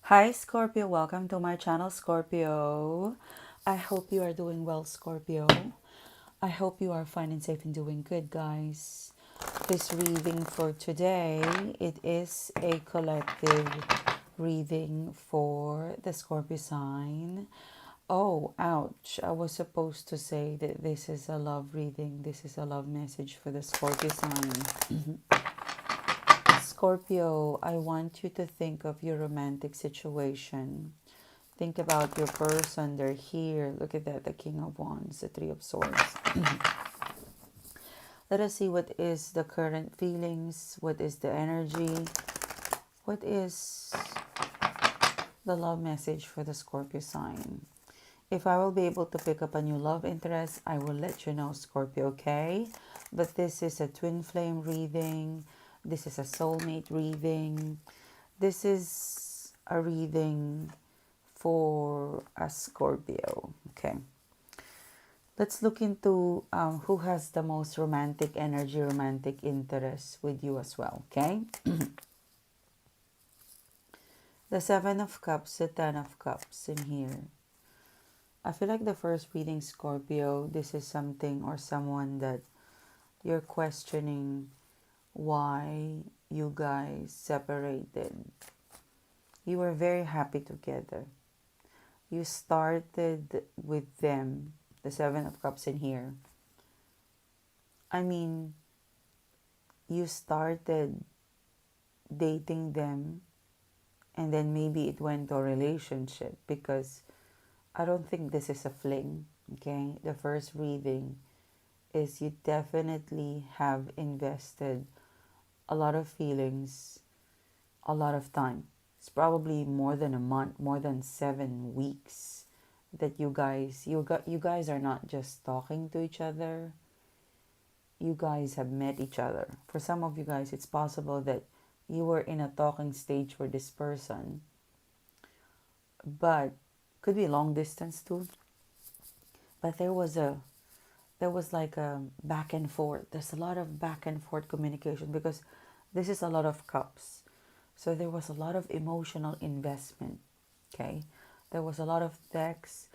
Hi Scorpio, welcome to my channel Scorpio. I hope you are doing well, Scorpio. I hope you are fine and safe and doing good, guys. This reading for today, it is a collective reading for the Scorpio sign. Oh, ouch. I was supposed to say that this is a love reading. This is a love message for the Scorpio sign. Scorpio, I want you to think of your romantic situation. Think about your person. They're here. Look at that. The King of Wands, the Three of Swords. Let us see what is the current feelings. What is the energy? What is the love message for the Scorpio sign? If I will be able to pick up a new love interest, I will let you know, Scorpio, okay? But this is a twin flame reading. This is a soulmate reading. This is a reading for a Scorpio, okay? Let's look into who has the most romantic energy, romantic interest with you as well, okay? The Seven of Cups, the Ten of Cups in here. I feel like the first reading, Scorpio, this is something or someone that you're questioning why you guys separated. You were very happy together. You started with them, the Seven of Cups in here. I mean, you started dating them and then maybe it went to a relationship, because I don't think this is a fling, okay? The first reading is you definitely have invested a lot of feelings, a lot of time. It's probably more than a month, more than 7 weeks that you guys are not just talking to each other. You guys have met each other. For some of you guys, it's possible that you were in a talking stage for this person, but could be long distance too. But there was like a back and forth. There's a lot of back and forth communication because this is a lot of cups. So there was a lot of emotional investment. Okay. There was a lot of texts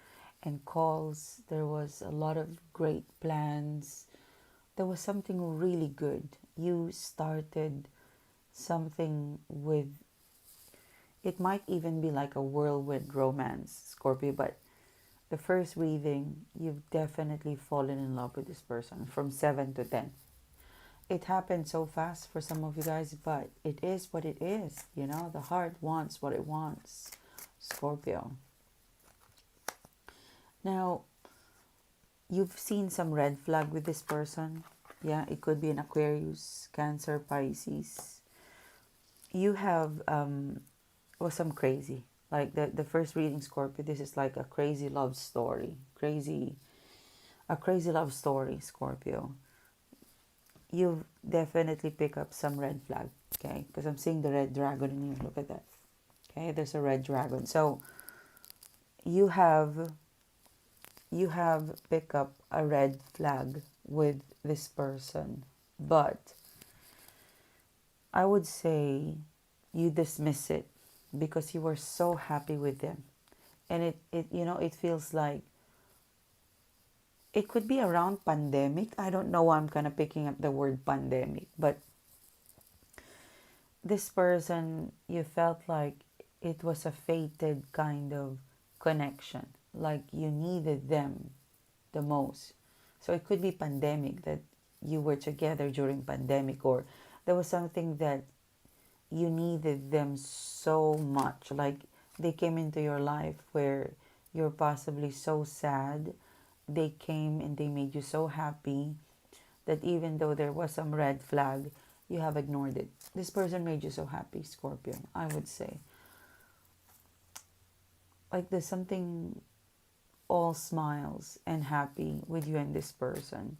and calls. There was a lot of great plans. There was something really good. You started something with, it might even be like a whirlwind romance, Scorpio, but the first reading, you've definitely fallen in love with this person from 7 to 10. It happened so fast for some of you guys, but it is what it is. You know, the heart wants what it wants, Scorpio. Now, you've seen some red flag with this person. Yeah, it could be an Aquarius, Cancer, Pisces. You have was some crazy. Like the first reading, Scorpio, this is like a crazy love story. A crazy love story, Scorpio. You definitely pick up some red flag, okay? Because I'm seeing the red dragon in here. Look at that. Okay, there's a red dragon. So you have picked up a red flag with this person, but I would say you dismiss it because you were so happy with them. And it feels like it could be around pandemic. I don't know why I'm kind of picking up the word pandemic, but this person, you felt like it was a fated kind of connection, like you needed them the most. So it could be pandemic, that you were together during pandemic, or there was something that you needed them so much, like they came into your life where you're possibly so sad. They came and they made you so happy that even though there was some red flag, you have ignored it. This person made you so happy, Scorpio, I would say. Like there's something all smiles and happy with you and this person.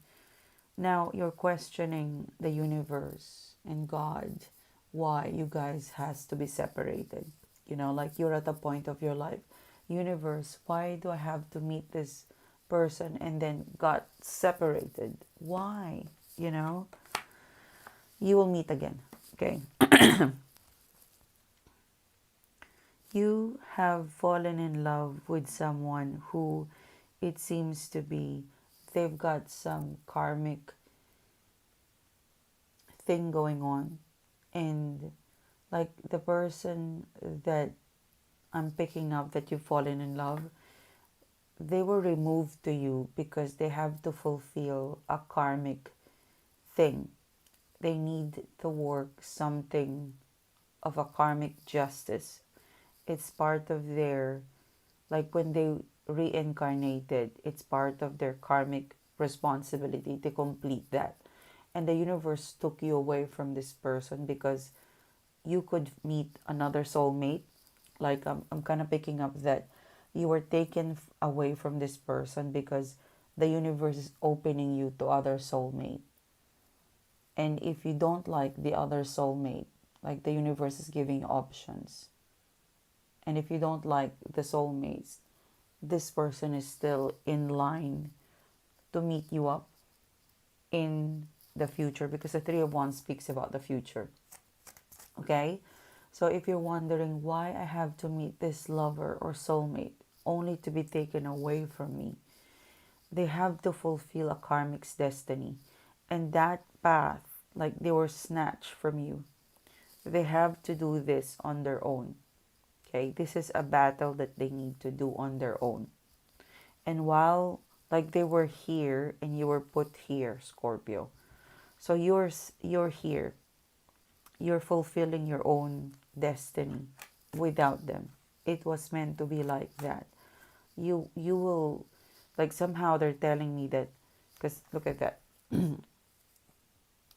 Now you're questioning the universe and God why you guys has to be separated. Like you're at a point of your life. Universe, why do I have to meet this person and then got separated? Why? You know? You will meet again. Okay? you have fallen in love with someone who it seems to be they've got some karmic thing going on, and like the person that I'm picking up that you've fallen in love, they were removed to you because they have to fulfill a karmic thing. They need to work something of a karmic justice. It's part of their, like when they reincarnated, it's part of their karmic responsibility to complete that. And the universe took you away from this person because you could meet another soulmate. Like I'm kind of picking up that you were taken away from this person because the universe is opening you to other soulmate. And if you don't like the other soulmate, like the universe is giving you options. And if you don't like the soulmates, this person is still in line to meet you up in the future, because the Three of Wands speaks about the future. Okay? So if you're wondering why I have to meet this lover or soulmate only to be taken away from me, they have to fulfill a karmic's destiny. And that path, like they were snatched from you, they have to do this on their own. Okay? This is a battle that they need to do on their own. And while like they were here and you were put here, Scorpio. So you're here. You're fulfilling your own destiny without them. It was meant to be like that. You will, like somehow they're telling me that, because look at that.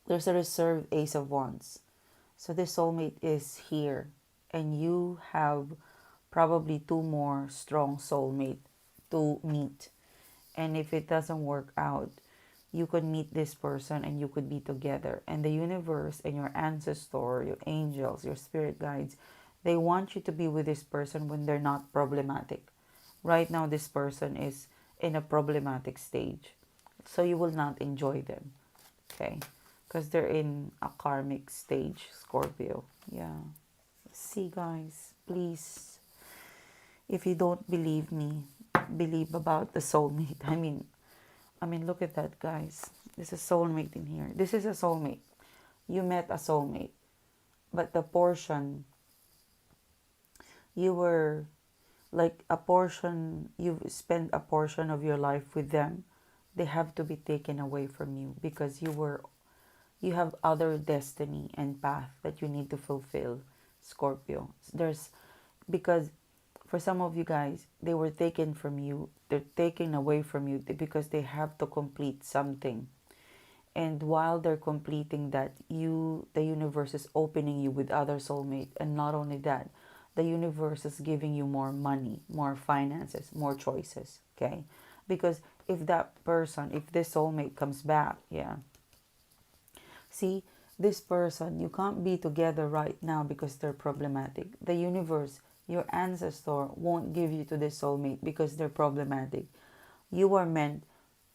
There's a reserved Ace of Wands. So this soulmate is here, and you have probably two more strong soulmate to meet. And if it doesn't work out, you could meet this person and you could be together. And the universe and your ancestor, your angels, your spirit guides, they want you to be with this person when they're not problematic. Right now, this person is in a problematic stage. So you will not enjoy them. Okay? Because they're in a karmic stage, Scorpio. Yeah. See, guys, please, if you don't believe me, believe about the soulmate. I mean, look at that, guys. There's a soulmate in here. This is a soulmate. You met a soulmate. But the portion, you were like a portion, you've spent a portion of your life with them. They have to be taken away from you because you have other destiny and path that you need to fulfill, Scorpio. Because for some of you guys, they were taken from you. They're taken away from you because they have to complete something. And while they're completing that, the universe is opening you with other soulmate. And not only that, the universe is giving you more money, more finances, more choices. Okay? Because if this soulmate comes back, yeah. See, this person, you can't be together right now because they're problematic. The universe, your ancestor, won't give you to this soulmate because they're problematic. You are meant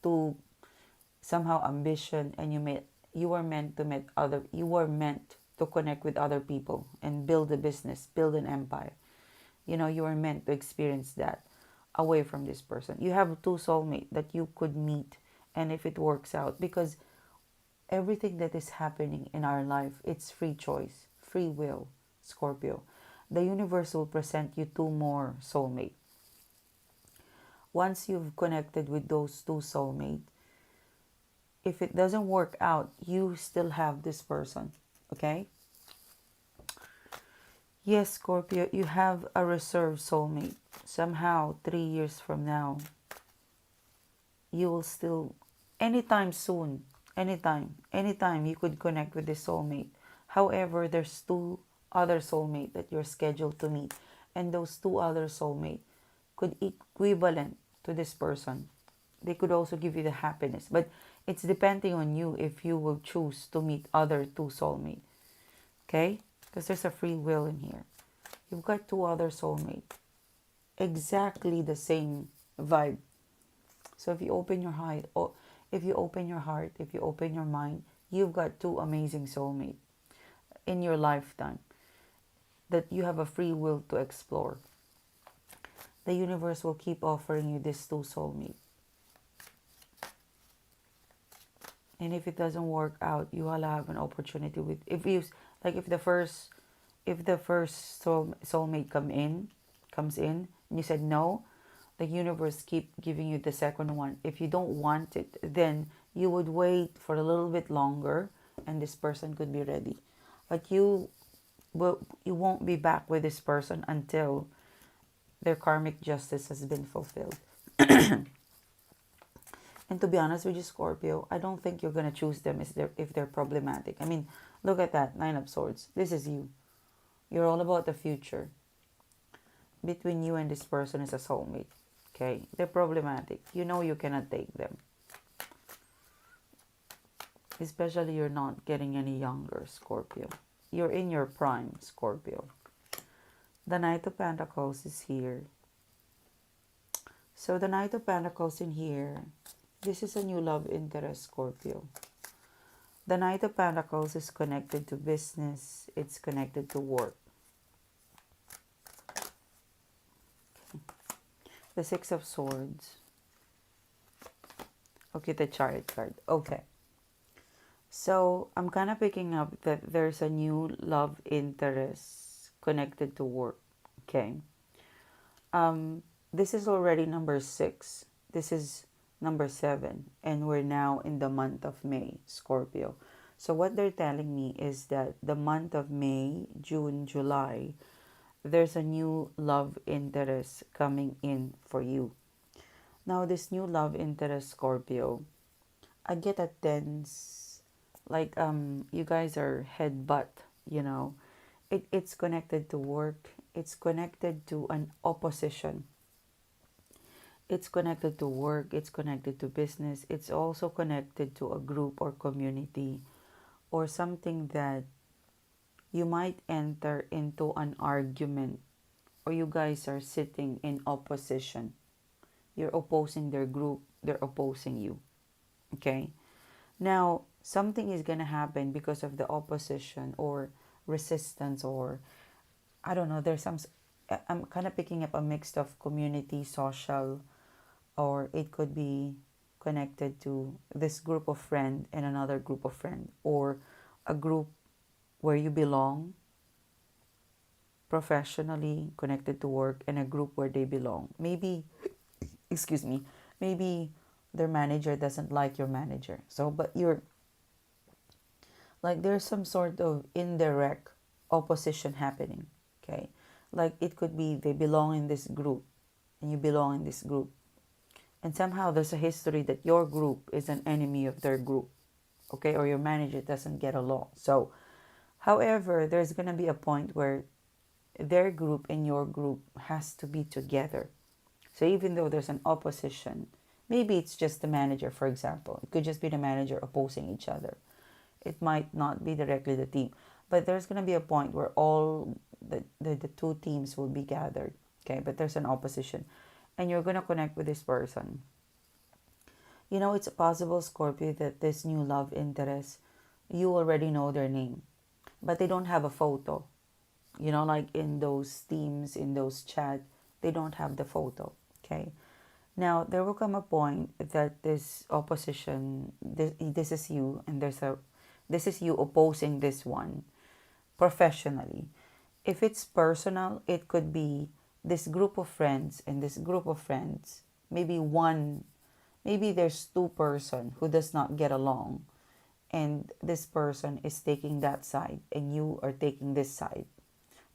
to somehow ambition, and you are meant to connect with other people and build a business, build an empire. You are meant to experience that away from this person. You have two soulmates that you could meet, and if it works out, because everything that is happening in our life, it's free choice, free will, Scorpio. The universe will present you two more soulmates. Once you've connected with those two soulmates, if it doesn't work out, you still have this person, okay? Yes, Scorpio, you have a reserved soulmate. Somehow, 3 years from now, you will still, anytime soon, anytime you could connect with this soulmate. However, there's two other soulmate that you're scheduled to meet, and those two other soulmate could equivalent to this person. They could also give you the happiness, but it's depending on you if you will choose to meet other two soulmate. Okay? Because there's a free will in here. You've got two other soulmate, exactly the same vibe. So if you open your heart, if you open your mind, you've got two amazing soulmates in your lifetime. that you have a free will to explore. The universe will keep offering you this two soulmate. And if it doesn't work out, you will have an opportunity with, if you like, if the first soulmate comes in and you said no, the universe keep giving you the second one. If you don't want it, then you would wait for a little bit longer and this person could be ready. But you won't be back with this person until their karmic justice has been fulfilled. And to be honest with you, Scorpio, I don't think you're going to choose them if they're problematic. I mean, look at that, Nine of Swords. This is you. You're all about the future. Between you and this person is a soulmate. Okay? They're problematic. You know you cannot take them. Especially you're not getting any younger, Scorpio. You're in your prime, Scorpio. The Knight of Pentacles is here. So the Knight of Pentacles in here, this is a new love interest, Scorpio. The Knight of Pentacles is connected to business. It's connected to work. Okay. The Six of Swords. Okay, the Chariot card. Okay. So I'm kind of picking up that there's a new love interest connected to work. Okay. This is already number 6. This is number 7, and we're now in the month of May, Scorpio. So what they're telling me is that the month of May, June, July, there's a new love interest coming in for you. Now this new love interest, Scorpio, I get a tense, like you guys are headbutt, you know. It's connected to work. It's connected to an opposition. It's connected to work, it's connected to business, it's also connected to a group or community or something that you might enter into an argument, or you guys are sitting in opposition. You're opposing their group, they're opposing you. Okay? Now, something is going to happen because of the opposition or resistance, or I don't know, I'm kind of picking up a mix of community, social, or it could be connected to this group of friend and another group of friend, or a group where you belong professionally connected to work, and a group where they belong. Maybe, excuse me, maybe their manager doesn't like your manager. So, but you're like, there's some sort of indirect opposition happening. Okay. Like it could be they belong in this group and you belong in this group. And somehow there's a history that your group is an enemy of their group, okay? Or your manager doesn't get along. So, however, there's going to be a point where their group and your group has to be together. So even though there's an opposition, maybe it's just the manager, for example. It could just be the manager opposing each other. It might not be directly the team. But there's going to be a point where all the two teams will be gathered, okay? But there's an opposition. And you're going to connect with this person. You know, it's possible, Scorpio, that this new love interest, you already know their name, but they don't have a photo. You know, like in those teams, in those chat, they don't have the photo, okay? Now, there will come a point that this opposition, this is you, and this is you opposing this one professionally. If it's personal, it could be this group of friends and this group of friends, maybe there's two person who does not get along, and this person is taking that side and you are taking this side,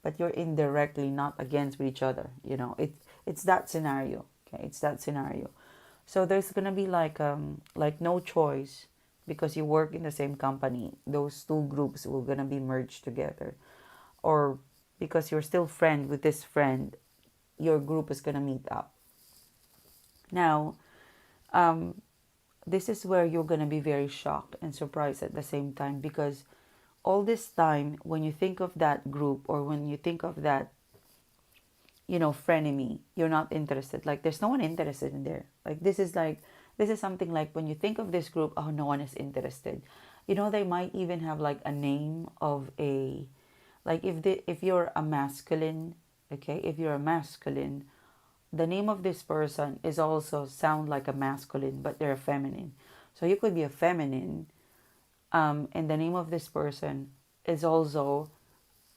but you're indirectly not against each other. You know, it's that scenario. Okay, it's that scenario. So there's gonna be like no choice, because you work in the same company. Those two groups will gonna be merged together, or because you're still friend with this friend, your group is going to meet up. Now, this is where you're going to be very shocked and surprised at the same time, because all this time, when you think of that group, or when you think of that, you know, frenemy, you're not interested. Like, there's no one interested in there. Like, this is something like when you think of this group, oh, no one is interested. You know, they might even have like a name of Like if you're a masculine, okay, if you're a masculine, the name of this person is also sound like a masculine, but they're a feminine. So you could be a feminine, and the name of this person is also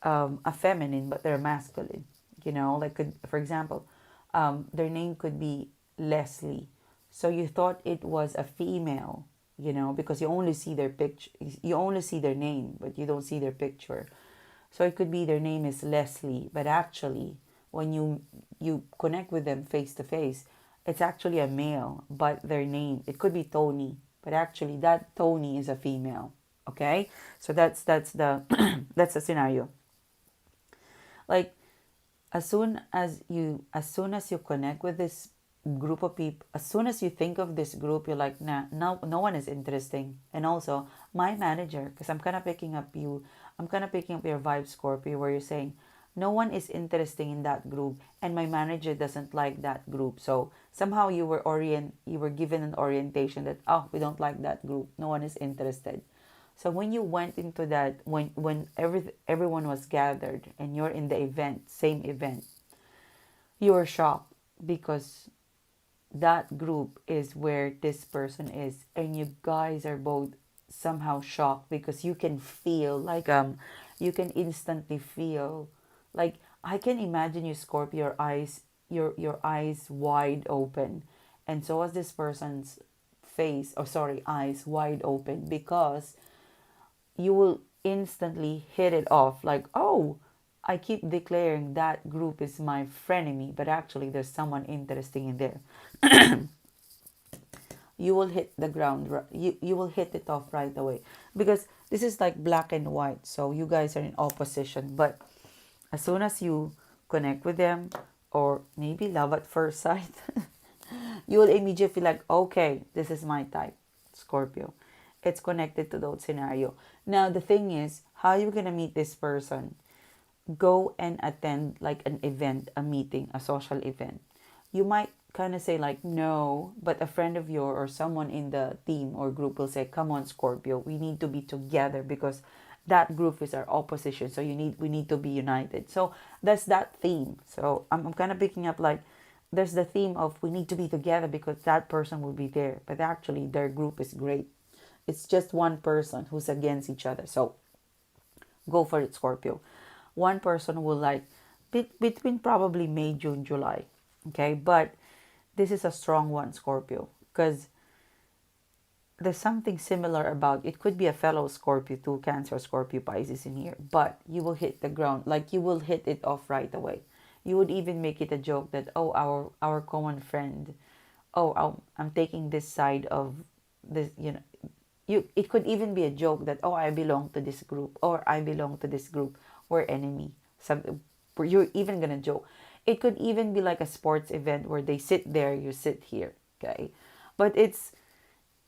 a feminine, but they're masculine. You know, like could, for example, their name could be Leslie. So you thought it was a female, you know, because you only see their picture, you only see their name, but you don't see their picture. So it could be their name is Leslie, but actually, when you connect with them face to face, it's actually a male, but their name it could be Tony, but actually that Tony is a female. Okay, so that's the that's the scenario. Like as soon as you connect with this group of people, as soon as you think of this group, you're like, nah, no one is interesting. And also my manager, because I'm kind of picking up your vibe, Scorpio, where you're saying no one is interesting in that group, and my manager doesn't like that group. So somehow you were given an orientation that, oh, we don't like that group, no one is interested. So when you went into that, everyone was gathered and you're in the event, same event, you were shocked because that group is where this person is, and you guys are both somehow shocked because you can feel like you can instantly feel like I can imagine you, Scorpio, your eyes wide open, and so was this person's face, or sorry, eyes wide open, because you will instantly hit it off like, oh, I keep declaring that group is my frenemy, but actually there's someone interesting in there. You will hit the ground, you will hit it off right away, because this is like black and white, so you guys are in opposition, but as soon as you connect with them, or maybe love at first sight, you will immediately feel like, okay, this is my type, Scorpio. It's connected to that scenario. Now the thing is, how are you gonna meet this person? Go and attend like an event, a meeting, a social event. You might kind of say like no, but a friend of yours or someone in the team or group will say, come on, Scorpio, we need to be together because that group is our opposition, so we need to be united. So that's that theme. So I'm kind of picking up like there's the theme of we need to be together because that person will be there, but actually their group is great. It's just one person who's against each other. So go for it, Scorpio. One person will like between probably May, June, July. Okay, but this is a strong one, Scorpio, because there's something similar about it. Could be a fellow Scorpio too, Cancer, Scorpio, Pisces in here, but you will hit the ground, like you will hit it off right away. You would even make it a joke that, oh, our common friend, oh, I'm taking this side of this, you know. It could even be a joke that, oh, I belong to this group, or I belong to this group, we're enemy. Some you're even gonna joke. It could even be like a sports event where they sit there, you sit here. Okay, but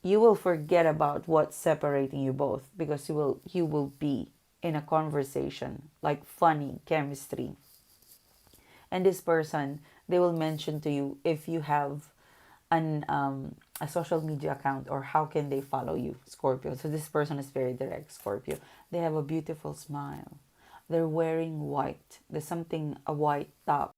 you will forget about what's separating you both, because you will be in a conversation like funny chemistry, and this person, they will mention to you if you have an a social media account, or how can they follow you, Scorpio. So this person is very direct, Scorpio. They have a beautiful smile, they're wearing white, there's something, a white top